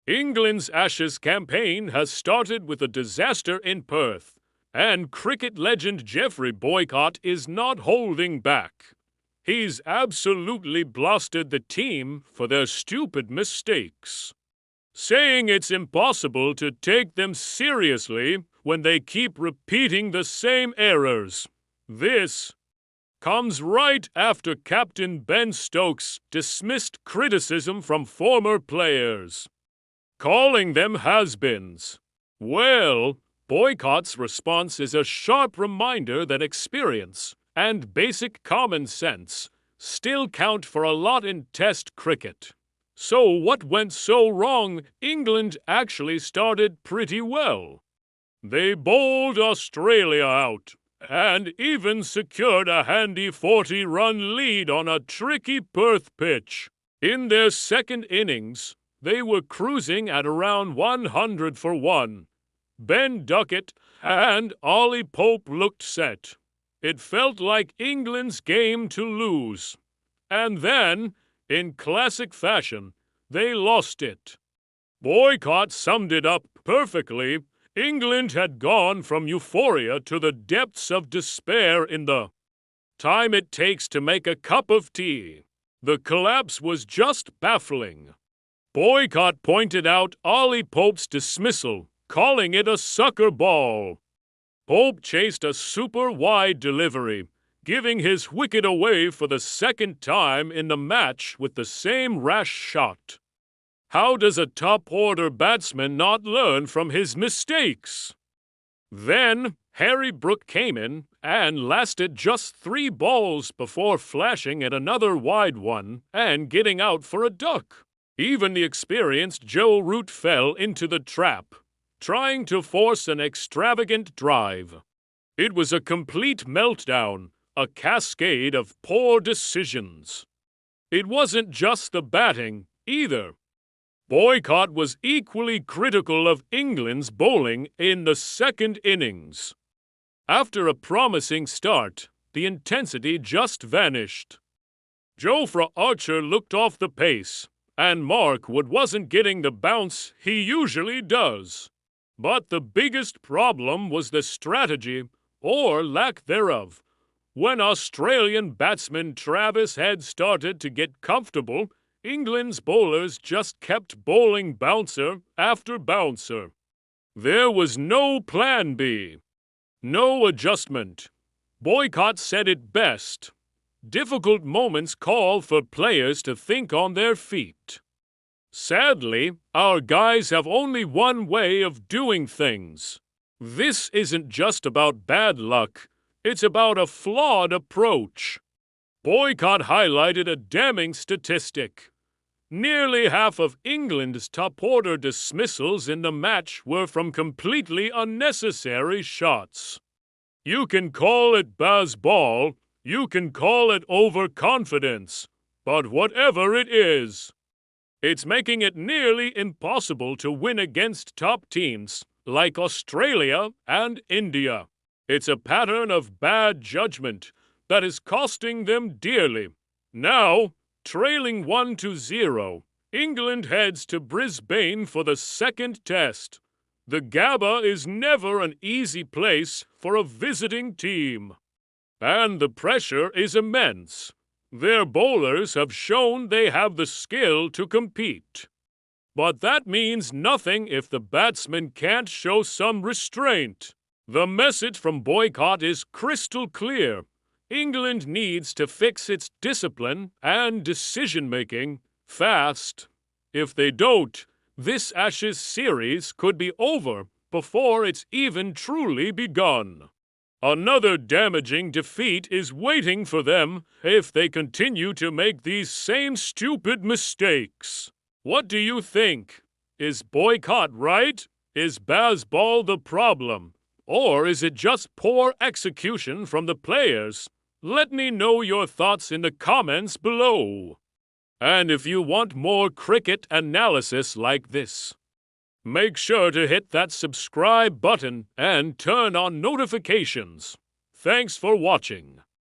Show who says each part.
Speaker 1: England's Ashes campaign has started with a disaster in Perth, and cricket legend Geoffrey Boycott is not holding back. He's absolutely blasted the team for their stupid mistakes, saying it's impossible to take them seriously when they keep repeating the same errors. This comes right after Captain Ben Stokes dismissed criticism from former players, calling them has-beens. Well, Boycott's response is a sharp reminder that experience and basic common sense still count for a lot in Test cricket. So what went so wrong? England actually started pretty well. They bowled Australia out and even secured a handy 40-run lead on a tricky Perth pitch. In their second innings, they were cruising at around 100 for 1. Ben Duckett and Ollie Pope looked set. It felt like England's game to lose. And then, in classic fashion, they lost it. Boycott summed it up perfectly. England had gone from euphoria to the depths of despair in the time it takes to make a cup of tea. The collapse was just baffling. Boycott pointed out Ollie Pope's dismissal, calling it a sucker ball. Pope chased a super wide delivery, giving his wicket away for the second time in the match with the same rash shot. How does a top-order batsman not learn from his mistakes? Then, Harry Brook came in and lasted just 3 balls before flashing at another wide one and getting out for a duck. Even the experienced Joe Root fell into the trap, trying to force an extravagant drive. It was a complete meltdown, a cascade of poor decisions. It wasn't just the batting, either. Boycott was equally critical of England's bowling in the second innings. After a promising start, the intensity just vanished. Jofra Archer looked off the pace, and Mark Wood wasn't getting the bounce he usually does. But the biggest problem was the strategy, or lack thereof. When Australian batsman Travis Head started to get comfortable, England's bowlers just kept bowling bouncer after bouncer. There was no plan B. No adjustment. Boycott said it best. Difficult moments call for players to think on their feet. Sadly, our guys have only one way of doing things. This isn't just about bad luck. It's about a flawed approach. Boycott highlighted a damning statistic. Nearly half of England's top-order dismissals in the match were from completely unnecessary shots. You can call it Bazball, you can call it overconfidence, but whatever it is, it's making it nearly impossible to win against top teams like Australia and India. It's a pattern of bad judgment that is costing them dearly. Now, trailing 1-0, England heads to Brisbane for the second test. The Gabba is never an easy place for a visiting team. And the pressure is immense. Their bowlers have shown they have the skill to compete. But that means nothing if the batsmen can't show some restraint. The message from Boycott is crystal clear. England needs to fix its discipline and decision-making fast. If they don't, this Ashes series could be over before it's even truly begun. Another damaging defeat is waiting for them if they continue to make these same stupid mistakes. What do you think? Is Boycott right? Is Bazball the problem? Or is it just poor execution from the players? Let me know your thoughts in the comments below. And if you want more cricket analysis like this, make sure to hit that subscribe button and turn on notifications. Thanks for watching.